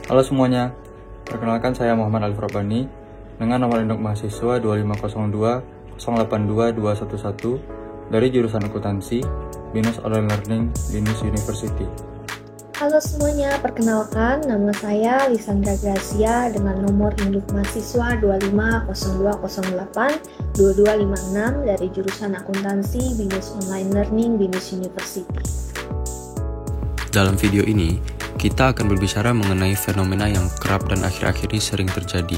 Halo semuanya, perkenalkan saya Muhammad Alif Rabbani dengan nomor induk mahasiswa 25020822211 dari jurusan akuntansi, Binus Online Learning, Binus University. Halo semuanya, perkenalkan nama saya Lisandra Gracia dengan nomor induk mahasiswa 25020822256 dari jurusan akuntansi, Binus Online Learning, Binus University. Dalam video ini, kita akan berbicara mengenai fenomena yang kerap dan akhir-akhir ini sering terjadi,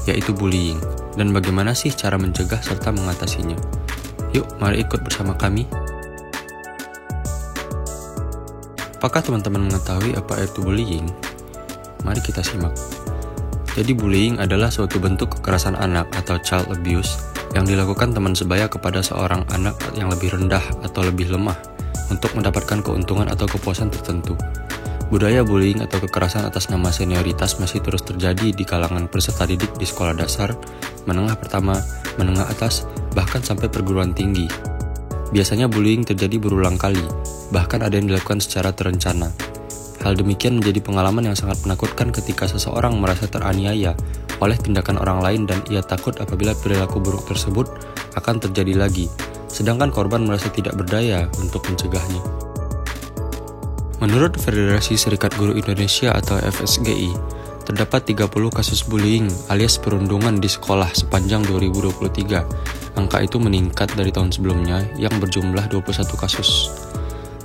yaitu bullying, dan bagaimana sih cara mencegah serta mengatasinya. Yuk, mari ikut bersama kami. Apakah teman-teman mengetahui apa itu bullying? Mari kita simak. Jadi bullying adalah suatu bentuk kekerasan anak atau child abuse yang dilakukan teman sebaya kepada seorang anak yang lebih rendah atau lebih lemah untuk mendapatkan keuntungan atau kepuasan tertentu. Budaya bullying atau kekerasan atas nama senioritas masih terus terjadi di kalangan peserta didik di sekolah dasar, menengah pertama, menengah atas, bahkan sampai perguruan tinggi. Biasanya bullying terjadi berulang kali, bahkan ada yang dilakukan secara terencana. Hal demikian menjadi pengalaman yang sangat menakutkan ketika seseorang merasa teraniaya oleh tindakan orang lain dan ia takut apabila perilaku buruk tersebut akan terjadi lagi, sedangkan korban merasa tidak berdaya untuk mencegahnya. Menurut Federasi Serikat Guru Indonesia atau FSGI, terdapat 30 kasus bullying alias perundungan di sekolah sepanjang 2023. Angka itu meningkat dari tahun sebelumnya yang berjumlah 21 kasus.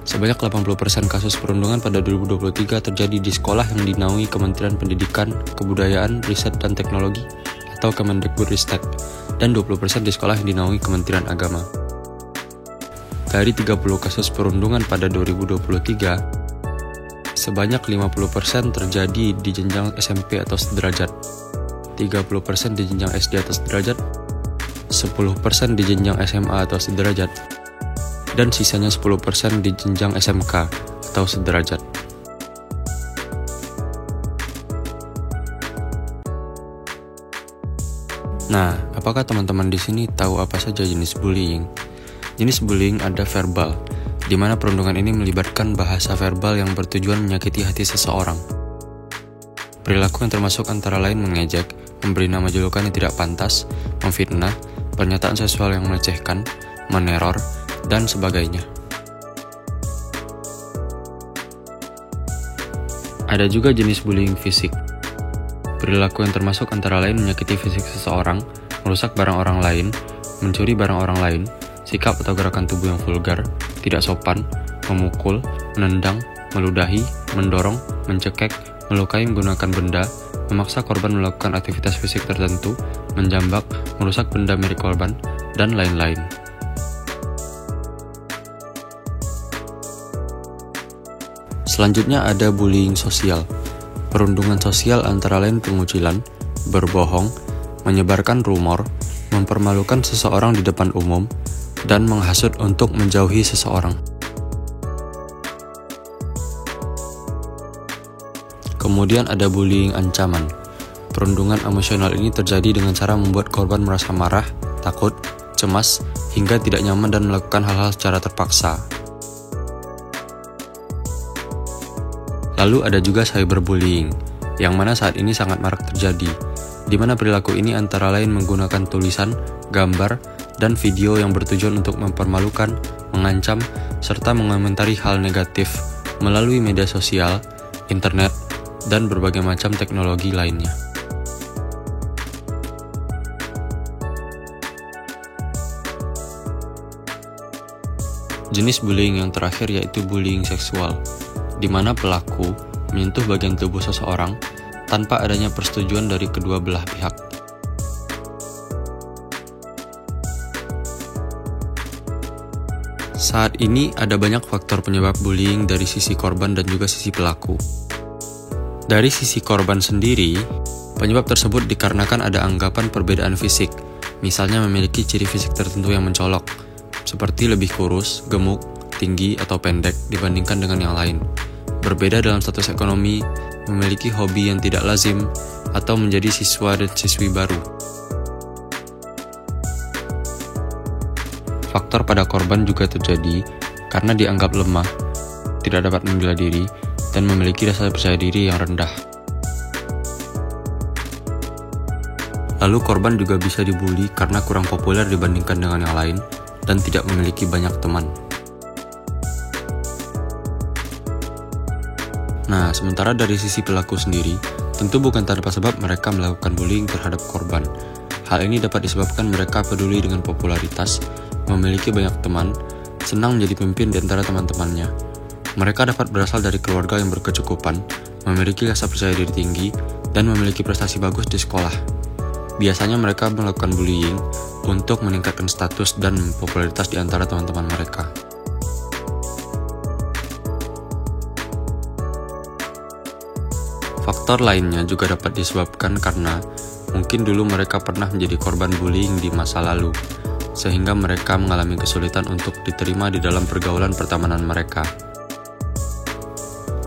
Sebanyak 80% kasus perundungan pada 2023 terjadi di sekolah yang dinaungi Kementerian Pendidikan, Kebudayaan, Riset dan Teknologi atau Kemendikbudristek, dan 20% di sekolah yang dinaungi Kementerian Agama. Dari 30 kasus perundungan pada 2023, sebanyak 50% terjadi di jenjang SMP atau sederajat, 30% di jenjang SD atau sederajat, 10% di jenjang SMA atau sederajat, dan sisanya 10% di jenjang SMK atau sederajat. Nah, apakah teman-teman di sini tahu apa saja jenis bullying? Jenis bullying ada verbal, di mana perundungan ini melibatkan bahasa verbal yang bertujuan menyakiti hati seseorang. Perilaku yang termasuk antara lain mengejek, memberi nama julukan yang tidak pantas, memfitnah, pernyataan seksual yang melecehkan, meneror, dan sebagainya. Ada juga jenis bullying fisik. Perilaku yang termasuk antara lain menyakiti fisik seseorang, merusak barang orang lain, mencuri barang orang lain, sikap atau gerakan tubuh yang vulgar, tidak sopan, memukul, menendang, meludahi, mendorong, mencekek, melukai menggunakan benda, memaksa korban melakukan aktivitas fisik tertentu, menjambak, merusak benda milik korban, dan lain-lain. Selanjutnya ada bullying sosial. Perundungan sosial antara lain pengucilan, berbohong, menyebarkan rumor, mempermalukan seseorang di depan umum, dan menghasut untuk menjauhi seseorang. Kemudian ada bullying ancaman. Perundungan emosional ini terjadi dengan cara membuat korban merasa marah, takut, cemas, hingga tidak nyaman dan melakukan hal-hal secara terpaksa. Lalu ada juga cyberbullying, yang mana saat ini sangat marak terjadi, di mana perilaku ini antara lain menggunakan tulisan, gambar, dan video yang bertujuan untuk mempermalukan, mengancam, serta mengomentari hal negatif melalui media sosial, internet, dan berbagai macam teknologi lainnya. Jenis bullying yang terakhir yaitu bullying seksual, di mana pelaku menyentuh bagian tubuh seseorang tanpa adanya persetujuan dari kedua belah pihak. Saat ini ada banyak faktor penyebab bullying dari sisi korban dan juga sisi pelaku. Dari sisi korban sendiri, penyebab tersebut dikarenakan ada anggapan perbedaan fisik, misalnya memiliki ciri fisik tertentu yang mencolok, seperti lebih kurus, gemuk, tinggi, atau pendek dibandingkan dengan yang lain, berbeda dalam status ekonomi, memiliki hobi yang tidak lazim, atau menjadi siswa dan siswi baru. Faktor pada korban juga terjadi karena dianggap lemah, tidak dapat membela diri, dan memiliki rasa percaya diri yang rendah. Lalu korban juga bisa dibully karena kurang populer dibandingkan dengan yang lain dan tidak memiliki banyak teman. Nah, sementara dari sisi pelaku sendiri, tentu bukan tanpa sebab mereka melakukan bullying terhadap korban. Hal ini dapat disebabkan mereka peduli dengan popularitas, memiliki banyak teman, senang menjadi pemimpin di antara teman-temannya. Mereka dapat berasal dari keluarga yang berkecukupan, memiliki rasa percaya diri tinggi, dan memiliki prestasi bagus di sekolah. Biasanya mereka melakukan bullying untuk meningkatkan status dan popularitas di antara teman-teman mereka. Faktor lainnya juga dapat disebabkan karena mungkin dulu mereka pernah menjadi korban bullying di masa lalu, sehingga mereka mengalami kesulitan untuk diterima di dalam pergaulan pertemanan mereka.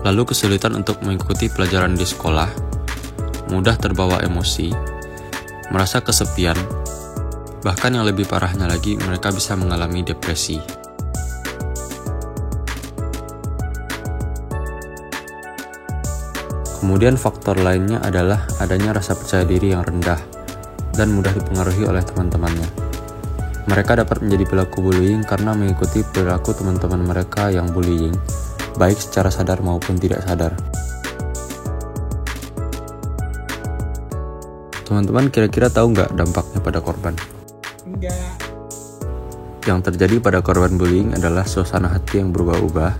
Lalu kesulitan untuk mengikuti pelajaran di sekolah, mudah terbawa emosi, merasa kesepian, bahkan yang lebih parahnya lagi mereka bisa mengalami depresi. Kemudian faktor lainnya adalah adanya rasa percaya diri yang rendah dan mudah dipengaruhi oleh teman-temannya. Mereka dapat menjadi pelaku bullying karena mengikuti perilaku teman-teman mereka yang bullying, baik secara sadar maupun tidak sadar. Teman-teman kira-kira tahu nggak dampaknya pada korban? Enggak. Yang terjadi pada korban bullying adalah suasana hati yang berubah-ubah,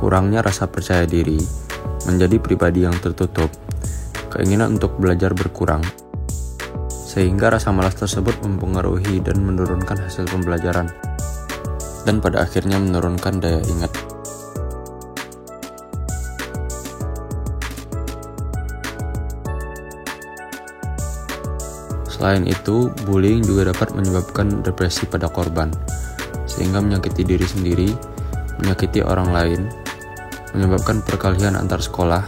kurangnya rasa percaya diri, menjadi pribadi yang tertutup, keinginan untuk belajar berkurang, sehingga rasa malas tersebut mempengaruhi dan menurunkan hasil pembelajaran, dan pada akhirnya menurunkan daya ingat. Selain itu, bullying juga dapat menyebabkan depresi pada korban, sehingga menyakiti diri sendiri, menyakiti orang lain, menyebabkan perkelahian antar sekolah,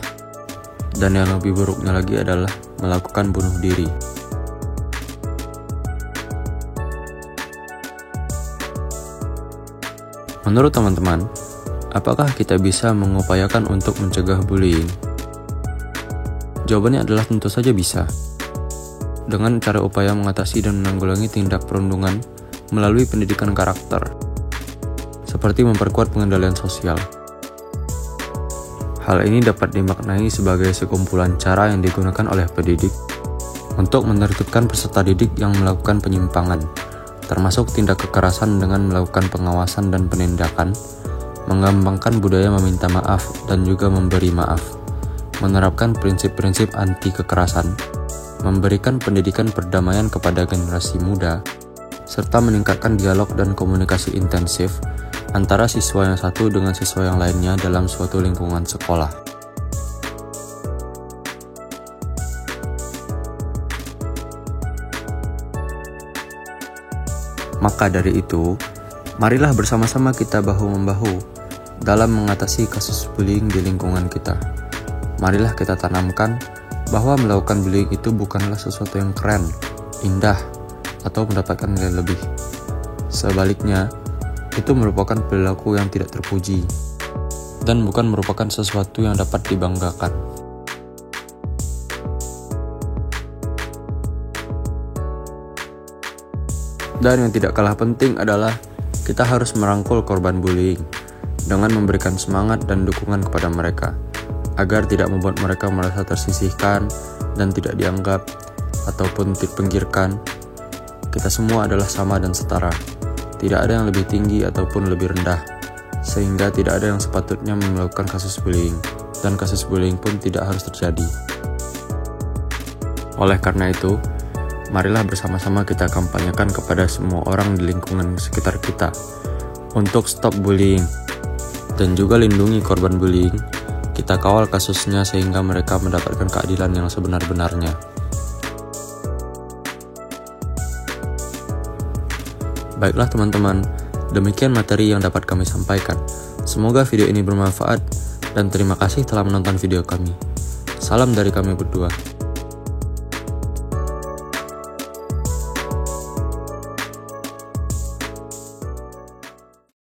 dan yang lebih buruknya lagi adalah melakukan bunuh diri. Menurut teman-teman, apakah kita bisa mengupayakan untuk mencegah bullying? Jawabannya adalah tentu saja bisa. Dengan cara upaya mengatasi dan menanggulangi tindak perundungan melalui pendidikan karakter, seperti memperkuat pengendalian sosial. Hal ini dapat dimaknai sebagai sekumpulan cara yang digunakan oleh pendidik untuk menertibkan peserta didik yang melakukan penyimpangan, termasuk tindak kekerasan dengan melakukan pengawasan dan penindakan, mengembangkan budaya meminta maaf dan juga memberi maaf, menerapkan prinsip-prinsip anti kekerasan, memberikan pendidikan perdamaian kepada generasi muda, serta meningkatkan dialog dan komunikasi intensif antara siswa yang satu dengan siswa yang lainnya dalam suatu lingkungan sekolah. Maka dari itu, marilah bersama-sama kita bahu-membahu dalam mengatasi kasus bullying di lingkungan kita. Marilah kita tanamkan bahwa melakukan bullying itu bukanlah sesuatu yang keren, indah, atau mendapatkan nilai lebih. Sebaliknya, itu merupakan perilaku yang tidak terpuji, dan bukan merupakan sesuatu yang dapat dibanggakan. Dan yang tidak kalah penting adalah kita harus merangkul korban bullying dengan memberikan semangat dan dukungan kepada mereka, agar tidak membuat mereka merasa tersisihkan dan tidak dianggap ataupun dipinggirkan. Kita semua adalah sama dan setara. Tidak ada yang lebih tinggi ataupun lebih rendah, sehingga tidak ada yang sepatutnya melakukan kasus bullying, dan kasus bullying pun tidak harus terjadi. Oleh karena itu, marilah bersama-sama kita kampanyekan kepada semua orang di lingkungan sekitar kita untuk stop bullying, dan juga lindungi korban bullying. Kita kawal kasusnya sehingga mereka mendapatkan keadilan yang sebenar-benarnya. Baiklah teman-teman, demikian materi yang dapat kami sampaikan. Semoga video ini bermanfaat dan terima kasih telah menonton video kami. Salam dari kami berdua.